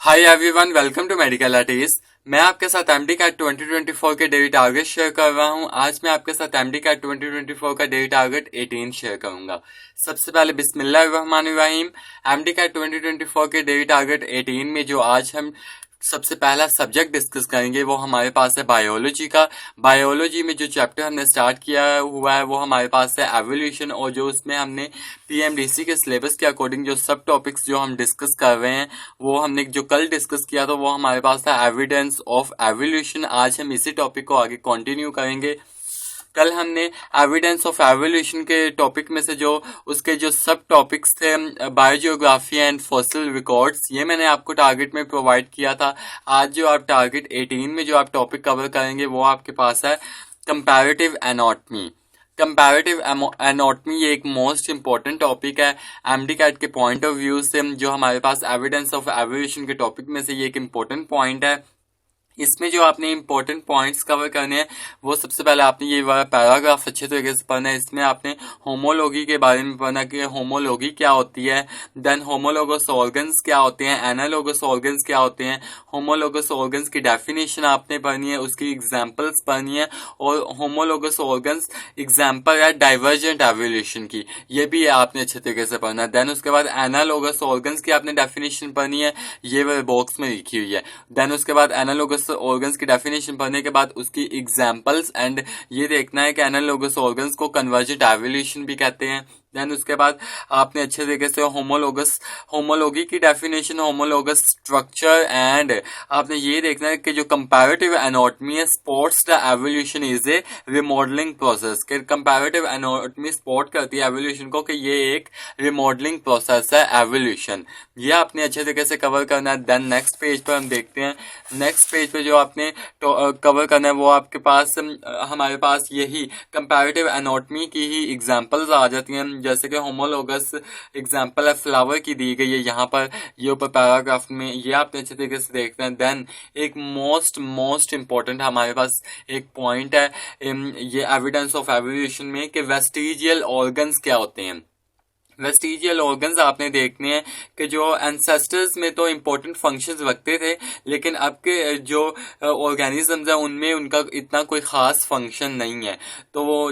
Hi everyone, welcome to medical artist. मैं आपके साथ एमडी कैट 2024 के डेली टारगेट शेयर कर रहा हूं। आज मैं आपके साथ एमडी कैट 2024 का डेली टारगेट 18 शेयर करूंगा। सबसे पहले बिस्मिल्लाहिर्रहमानिर्रहीम। एमडी कैट 2024 के डेली टारगेट 18 में जो आज हम सबसे पहला सब्जेक्ट डिस्कस करेंगे वो हमारे पास है बायोलॉजी का। बायोलॉजी में जो चैप्टर हमने स्टार्ट किया हुआ है वो हमारे पास है एवोल्यूशन, और जो उसमें हमने पीएमडीसी के सिलेबस के अकॉर्डिंग जो सब टॉपिक्स जो हम डिस्कस कर रहे हैं वो हमने जो कल डिस्कस किया था वो हमारे पास था एविडेंस ऑफ एवोल्यूशन। आज हम इसी टॉपिक को आगे कंटिन्यू करेंगे। कल हमने एविडेंस ऑफ एवोल्यूशन के टॉपिक में से जो उसके जो सब टॉपिक्स थे बायोजियोग्राफी एंड फॉसिल रिकॉर्ड्स, ये मैंने आपको टारगेट में प्रोवाइड किया था। आज जो आप टारगेट 18 में जो आप टॉपिक कवर करेंगे वो आपके पास है कंपैरेटिव एनाटॉमी। कंपैरेटिव एनाटॉमी ये एक मोस्ट इंपॉर्टेंट टॉपिक है एमडी कैट के पॉइंट ऑफ व्यू से। जो हमारे पास एविडेंस ऑफ एवोल्यूशन के टॉपिक में से ये एक इंपॉर्टेंट पॉइंट है। इसमें जो आपने इंपॉर्टेंट पॉइंट्स कवर करने हैं वो सबसे पहले आपने ये वाला पैराग्राफ अच्छे तरीके से पढ़ना है। इसमें आपने होमोलॉगी के बारे में पढ़ना कि होमोलॉगी क्या होती है, देन होमोलोगस ऑर्गन्स क्या होते हैं, एनालोगस ऑर्गन्स क्या होते हैं, होमोलोगस ऑर्गन्स की डेफिनेशन आपने पढ़नी है, उसकी एग्जांपल्स पढ़नी है, और होमोलोगस ऑर्गन्स एग्जांपल है डाइवर्जेंट एवोल्यूशन की, ये भी आपने अच्छे तरीके से पढ़ना है। देन उसके बाद एनालोगस ऑर्गन्स की आपने डेफिनेशन पढ़नी है, ये बॉक्स में लिखी हुई है। देन उसके बाद एनालोगस ऑर्गन्स की डेफिनेशन पढ़ने के बाद उसकी एग्जांपल्स एंड ये देखना है कि एनालोगस ऑर्गन्स को कन्वर्जेंट एवोल्यूशन भी कहते हैं। देन उसके बाद आपने अच्छे तरीके से होमोलॉगी की डेफिनेशन, होमोलोगस स्ट्रक्चर, एंड आपने ये देखना है कि जो कंपैरेटिव एनाटॉमी है spots the evolution is a remodelling process. के कंपैरेटिव एनाटॉमी स्पॉट करती है एवोल्यूशन को कि ये एक रिमॉडलिंग प्रोसेस है एवोल्यूशन। ये आपने अच्छे तरीके से कवर करना है। देन नेक्स्ट पेज पर हम देखते हैं। नेक्स्ट पेज पे जो आपने कवर करना है वो आपके पास हमारे पास यही कंपैरेटिव एनाटॉमी की ही एग्जांपल्स आ जाती हैं। जैसे कि होमोलोगस एग्जांपल है फ्लावर की दी गई है यहाँ पर, ये ऊपर पैराग्राफ में, ये आपने अच्छे तरीके से देखते हैं। देन एक मोस्ट इंपॉर्टेंट हमारे पास एक पॉइंट है ये एविडेंस ऑफ एवोल्यूशन में कि वेस्टिजियल ऑर्गन्स क्या होते हैं। वेस्टिजियल ऑर्गन्स आपने देखने हैं कि जो एंसेस्टर्स में तो इम्पोर्टेंट फंक्शंस रखते थे, लेकिन अब के जो ऑर्गेनिजम्स हैं उनमें उनका इतना कोई खास फंक्शन नहीं है। तो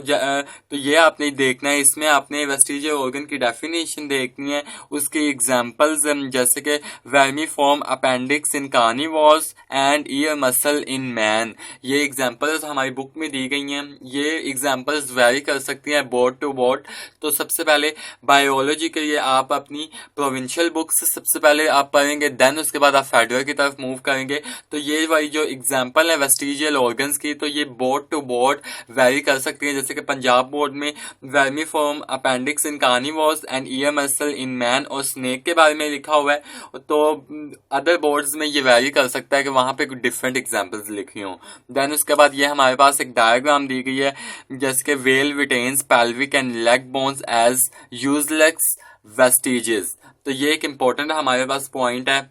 ये आपने देखना है। इसमें आपने वेस्टिजियल ऑर्गन की डेफिनेशन देखनी है, उसकी एग्जांपल्स जैसे कि vermiform appendix in carnivores and ear muscle in man, ये एग्जांपल्स हमारी बुक में दी गई हैं। ये एग्जांपल्स वेरी कर सकती हैं बोर्ड टू बोर्ड। तो सबसे पहले बायोलॉजी के लिए आप अपनी प्रोविंशियल बुक्स सबसे पहले आप पढ़ेंगे, देन उसके बाद आप फेडरल की तरफ मूव करेंगे। तो ये वाली जो एग्जांपल है वेस्टिजियल ऑर्गन्स की, तो ये बोर्ड टू बोर्ड वेरी कर सकती है। जैसे कि पंजाब बोर्ड में vermiform appendix in carnivores and ear muscle in man और स्नेक के बारे में लिखा हुआ है, तो अदर बोर्ड्स में ये वेरी कर सकता है कि वहां पे कुछ डिफरेंट एग्जांपल्स लिखी हों। देन उसके बाद ये हमारे पास एक डायग्राम दी गई है जैसे कि whale retains pelvic and leg bones as useless vestiges. तो ये एक इम्पोर्टेंट हमारे पास पॉइंट है,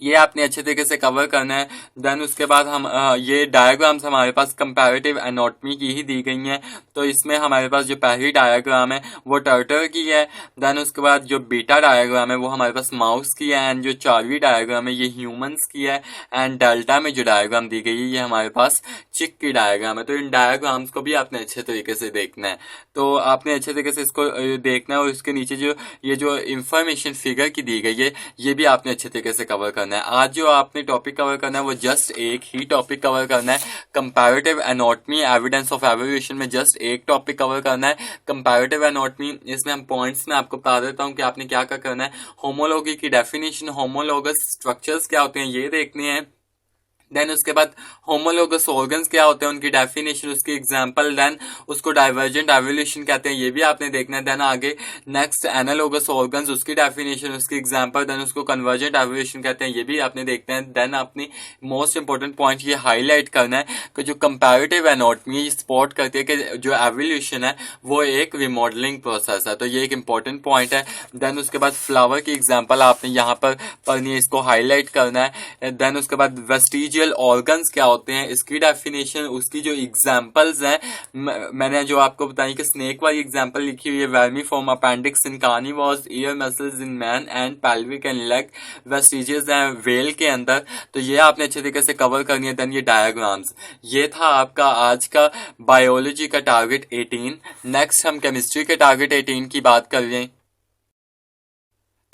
ये आपने अच्छे तरीके से कवर करना है। देन उसके बाद हम ये डायग्राम्स हमारे पास कंपैरेटिव एनाटॉमी की ही दी गई हैं। तो इसमें हमारे पास जो पहली डायग्राम है वो टर्टल की है। देन उसके बाद जो बीटा डायग्राम है वो हमारे पास माउस की है, एंड जो चारवी डायग्राम है ये ह्यूमंस की है, एंड डेल्टा में जो डायग्राम दी गई है ये हमारे पास चिक की डायग्राम है। तो इन डायग्राम्स को भी आपने अच्छे तरीके से देखना है। तो आपने अच्छे तरीके से इसको देखना है, और इसके नीचे जो ये जो इंफॉर्मेशन फिगर की दी गई है ये भी आपने अच्छे तरीके से कवर करना है। आज जो आपने टॉपिक कवर करना है वो जस्ट एक ही टॉपिक कवर करना है, comparative anatomy evidence of evolution में जस्ट एक टॉपिक कवर करना है, कंपैरेटिव एनाटॉमी। इसमें हम पॉइंट्स में आपको बता देता हूं कि आपने क्या क्या करना है। होमोलॉगी की डेफिनेशन, होमोलोगस स्ट्रक्चर्स क्या होते हैं ये देखने हैं। देन उसके बाद होमोलोगस ऑर्गन्स क्या होते हैं उनकी डेफिनेशन, उसकी एग्जांपल, देन उसको डाइवर्जेंट एवोल्यूशन कहते हैं ये भी आपने देखना है। देन आगे नेक्स्ट एनालोगस ऑर्गन्स, उसकी डेफिनेशन, उसकी एग्जांपल, देन उसको कन्वर्जेंट एवोल्यूशन कहते हैं ये भी आपने देखना है। देन आपने मोस्ट इंपॉर्टेंट पॉइंट ये हाईलाइट करना है कि जो कंपैरेटिव एनाटॉमी स्पॉट करती है कि जो एवोल्यूशन है वो एक रिमॉडलिंग प्रोसेस है, तो ये एक इंपॉर्टेंट पॉइंट है। देन उसके बाद फ्लावर की एग्जाम्पल आपने यहाँ पर पढ़नी है, इसको हाईलाइट करना है। देन उसके बाद वेस्टिजियल इंडस्ट्रियल ऑर्गन्स क्या होते हैं, इसकी डेफिनेशन, उसकी जो एग्जांपल्स हैं, मैंने जो आपको बताई कि स्नेक वाली एग्जांपल लिखी हुई है, vermiform appendix in carnivores, ear muscles in man and pelvic and leg vestiges हैं वेल के अंदर, तो ये आपने अच्छे तरीके से कवर करनी है। देन ये डायग्राम्स, ये था आपका आज का बायोलॉजी का टारगेट 18। नेक्स्ट हम केमिस्ट्री के टारगेट 18 की बात कर रहे हैं।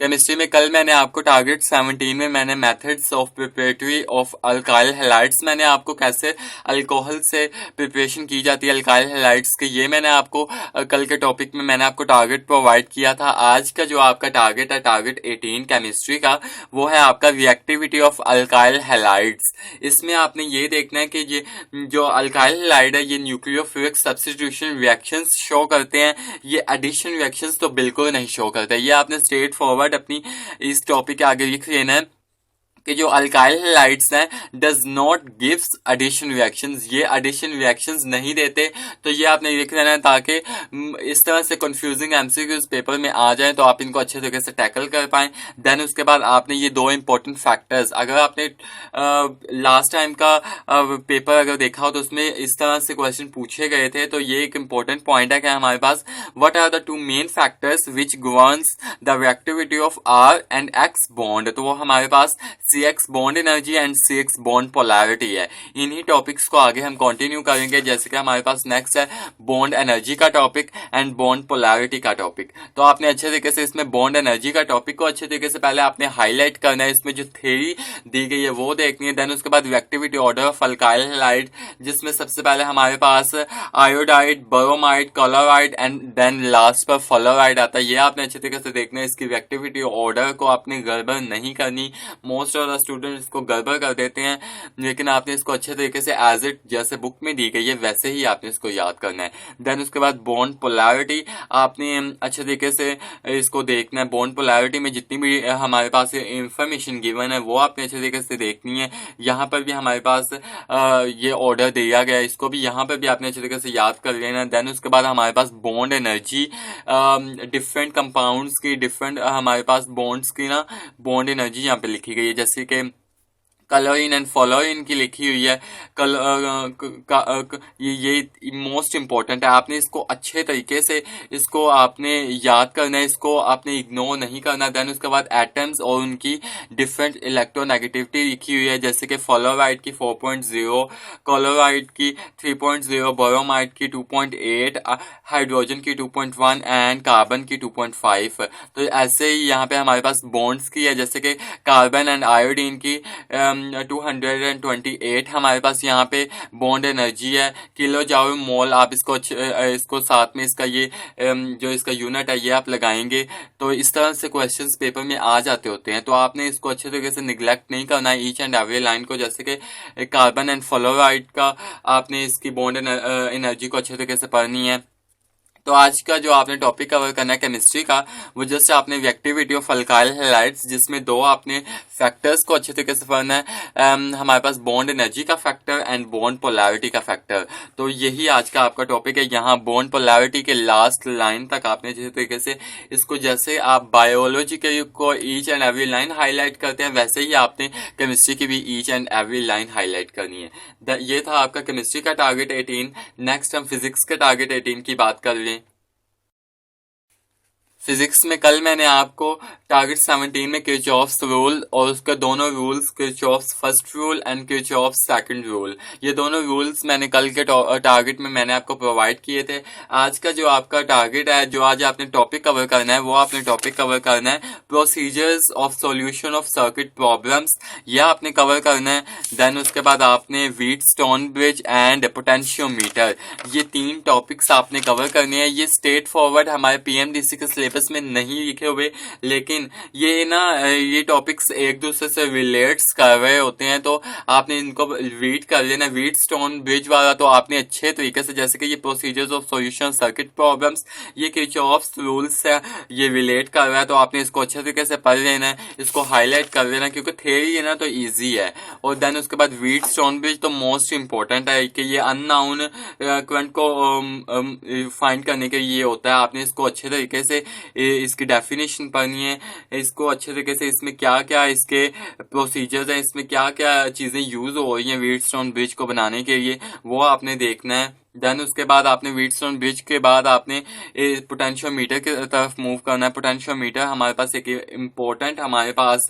केमिस्ट्री में कल मैंने आपको टारगेट 17 में मैंने methods of preparatory of alkyl halides, मैंने आपको कैसे अल्कोहल से प्रिपरेशन की जाती है अल्काइल हैलाइड्स के, ये मैंने आपको कल के टॉपिक में मैंने आपको टारगेट प्रोवाइड किया था। आज का जो आपका टारगेट है टारगेट 18 केमिस्ट्री का, वो है आपका रिएक्टिविटी ऑफ अल्काइल हैलाइड्स। इसमें आपने ये देखना है कि ये जो अल्काइल हैलाइड है ये न्यूक्लियोफिलिक सब्स्टिट्यूशन रिएक्शंस शो करते हैं, ये एडिशन रिएक्शंस तो बिल्कुल नहीं शो करते। ये आपने स्ट्रेट फॉरवर्ड अपनी इस टॉपिक के आगे लिख लेना है कि जो अल्काइल हैलाइड्स हैं does not gives addition reactions, ये एडिशन रिएक्शंस नहीं देते। तो ये आपने लिख लेना है ताकि इस तरह से कंफ्यूजिंग एमसीक्यूज पेपर में आ जाए तो आप इनको अच्छे तरीके से टैकल कर पाएं। देन उसके बाद आपने ये दो इंपॉर्टेंट फैक्टर्स, अगर आपने लास्ट टाइम का पेपर अगर देखा हो तो उसमें इस तरह से क्वेश्चन पूछे गए थे, तो ये एक इंपॉर्टेंट पॉइंट है कि हमारे पास what are the two main factors which governs the reactivity of R and X bond, तो वो हमारे पास CX bond energy and CX bond polarity है। इन्हीं टॉपिक्स को आगे हम कंटिन्यू करेंगे, जैसे कि हमारे पास नेक्स्ट है बॉन्ड एनर्जी का टॉपिक एंड बॉन्ड पोलैरिटी का टॉपिक। तो आपने अच्छे तरीके से इसमें बॉन्ड एनर्जी का टॉपिक को अच्छे तरीके से पहले आपने हाईलाइट करना है, इसमें जो थ्योरी दी गई है वो देखनी है। देन उसके बाद reactivity order of alkyl halide, जिसमें सबसे पहले हमारे पास iodide, bromide, chloride and then last पर फ्लोराइड आता है। ये आपने अच्छे तरीके से देखना है, इसकी रिएक्टिविटी ऑर्डर को आपने गड़बड़ नहीं करनी। मोस्ट ऑफ द स्टूडेंट इसको गड़बड़ कर देते हैं, लेकिन आपने इसको अच्छे तरीके से एज इट जैसे बुक में दी गई है वैसे ही आपने इसको याद करना है। देन उसके बाद बॉन्ड पोलैरिटी आपने अच्छे तरीके से इसको देखना है। बॉन्ड पोलैरिटी में जितनी भी हमारे पास इंफॉर्मेशन गिवन है वो आपने अच्छे तरीके से देखनी है। यहाँ पर भी हमारे पास ये ऑर्डर दिया गया है, इसको भी यहाँ पर भी आपने अच्छे तरीके से याद कर लेना है। देन उसके बाद हमारे पास बॉन्ड एनर्जी, डिफरेंट कंपाउंड्स की डिफरेंट हमारे पास बॉन्ड्स की ना बॉन्ड एनर्जी यहाँ पे लिखी गई है, जैसे कि कलोइन एंड फ्लोरीन की लिखी हुई है। ये मोस्ट इंपॉर्टेंट है, आपने इसको अच्छे तरीके से इसको आपने याद करना है, इसको आपने इग्नोर नहीं करना। देन उसके बाद एटम्स और उनकी डिफरेंट इलेक्ट्रोनेगेटिविटी लिखी हुई है, जैसे कि फ्लोराइड की 4.0, क्लोराइड की 3.0, बोरोमाइड की 2.8, हाइड्रोजन की 2.1 एंड कार्बन की 2.5। तो ऐसे ही यहाँ पे हमारे पास बॉन्ड्स की है, जैसे कि कार्बन एंड आयोडीन की 228 हमारे पास यहाँ पे बॉन्ड एनर्जी है। किलो जाओ मोल, आप इसको साथ में इसका ये जो इसका यूनिट है ये आप लगाएंगे, तो इस तरह से क्वेश्चंस पेपर में आ जाते होते हैं। तो आपने इसको अच्छे तरीके से निगलेक्ट नहीं करना है ईच एंड एवरी लाइन को, जैसे कि कार्बन एंड फ्लोराइड का आपने इसकी बॉन्ड एनर्जी को अच्छे तरीके से पढ़नी है। तो आज का जो आपने टॉपिक कवर करना है केमिस्ट्री का, वो जस्ट आपने रिएक्टिविटी ऑफ अल्काइल हैलाइड्स, जिसमें दो आपने फैक्टर्स को अच्छे तरीके से पढ़ना है। हमारे पास बॉन्ड एनर्जी का फैक्टर एंड बॉन्ड पोलैरिटी का फैक्टर। तो यही आज का आपका टॉपिक है। यहाँ बॉन्ड पोलैरिटी के लास्ट लाइन तक आपने जिस तरीके से इसको, जैसे आप बायोलॉजी के को each and every line highlight करते हैं, वैसे ही आपने केमिस्ट्री की भी each and every line highlight करनी है। ये था आपका केमिस्ट्री का टारगेट 18। नेक्स्ट हम फिजिक्स के टारगेट 18 की बात कर लें। फिजिक्स में कल मैंने आपको टारगेट 17 में किरचॉफ्स रूल और उसके दोनों rules, Kirchhoff's first rule and Kirchhoff's second rule, ये दोनों रूल्स मैंने कल के टारगेट में मैंने आपको प्रोवाइड किए थे। आज का जो आपका टारगेट है, जो आज आपने टॉपिक कवर करना है, वो आपने टॉपिक कवर करना है procedures of solution of circuit problems, यह आपने कवर करना है। देन उसके बाद आपने व्हीटस्टोन ब्रिज एंड पोटेंशियोमीटर, ये 3 टॉपिक्स आपने कवर करने हैं। ये स्ट्रेट फॉरवर्ड हमारे पीएमडीसी के सिलेबस में नहीं लिखे हुए, लेकिन ये टॉपिक्स एक दूसरे से रिलेट्स कर रहे होते हैं, तो आपने इनको रीड कर लेना। व्हीटस्टोन ब्रिज वाला तो आपने अच्छे तरीके से, जैसे कि ये procedures of solution circuit problems, ये किरचॉफ्स रूल्स से ये रिलेट कर रहा है, तो आपने इसको अच्छे तरीके से पढ़ लेना है, इसको हाईलाइट कर लेना, क्योंकि थ्योरी है ना तो इजी है। और देन उसके बाद व्हीटस्टोन ब्रिज तो मोस्ट इंपॉर्टेंट है कि ये अननोन करंट को फाइंड करने के लिए होता है। आपने इसको अच्छे तरीके से इसकी डेफिनेशन पढ़नी है, इसको अच्छे तरीके से इसमें क्या क्या इसके प्रोसीजर्स हैं, इसमें क्या क्या चीज़ें यूज़ हो रही हैं व्हीटस्टोन ब्रिज को बनाने के लिए, वो आपने देखना है। देन उसके बाद आपने व्हीटस्टोन ब्रिज के बाद आपने पोटेंशियोमीटर की तरफ मूव करना है। पोटेंशियोमीटर हमारे पास एक इम्पोर्टेंट हमारे पास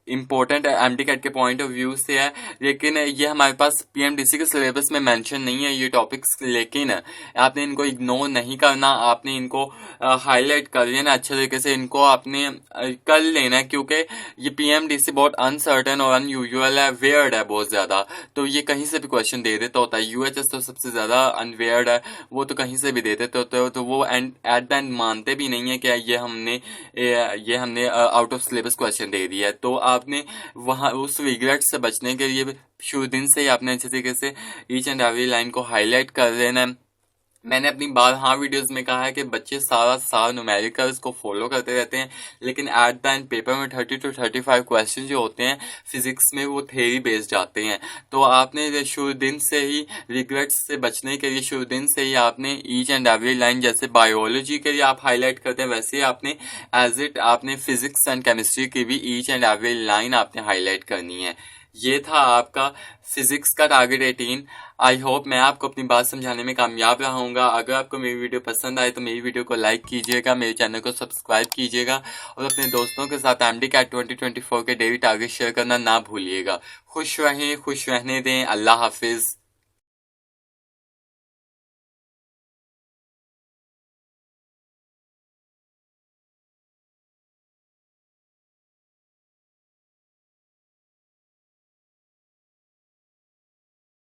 इम्पोर्टेंट एमटीकैट के पॉइंट ऑफ व्यू से है, लेकिन ये हमारे पास पीएमडीसी के सिलेबस में मेंशन नहीं है ये टॉपिक्स, लेकिन आपने इनको इग्नोर नहीं करना, आपने इनको हाईलाइट कर लेना अच्छे तरीके से, इनको आपने कर लेना है, क्योंकि ये पीएमडीसी बहुत अनसर्टेन और अनयूजुअल है, वेयर्ड है बहुत ज्यादा, तो ये कहीं से भी क्वेश्चन दे देता होता है। यूएचएस तो सबसे ज्यादा अनवेयर्ड है, वो तो कहीं से भी दे देते होते हो, तो वो एट द एंड मानते भी नहीं है कि ये हमने आउट ऑफ सिलेबस क्वेश्चन दे दिया है। तो आपने वहां उस रिग्रेट से बचने के लिए शुरू दिन से ही आपने अच्छे तरीके से ईच एंड एवरी लाइन को हाईलाइट कर लेना है। मैंने अपनी बात वीडियोस में कहा है कि बच्चे सारा साल न्यूमेरिकल्स को फॉलो करते रहते हैं, लेकिन एट द एंड पेपर में 30 to 35 क्वेश्चन जो होते हैं फिजिक्स में वो थ्योरी बेस्ड जाते हैं। तो आपने शुरू दिन से ही रिग्रेट्स से बचने के लिए शुरू दिन से ही आपने ईच एंड एवरी लाइन, जैसे बायोलॉजी के लिए आप हाईलाइट करते हैं वैसे ही आपने एज इट आपने फिजिक्स एंड केमिस्ट्री की भी ईच एंड एवरी लाइन आपने हाईलाइट करनी है। ये था आपका फिजिक्स का टारगेट 18। आई होप मैं आपको अपनी बात समझाने में कामयाब रहूंगा। अगर आपको मेरी वीडियो पसंद आए तो मेरी वीडियो को लाइक कीजिएगा, मेरे चैनल को सब्सक्राइब कीजिएगा और अपने दोस्तों के साथ एमटीकैट 2024 के डेली टारगेट शेयर करना ना भूलिएगा। खुश रहें, खुश रहने दें। अल्लाह हाफिज।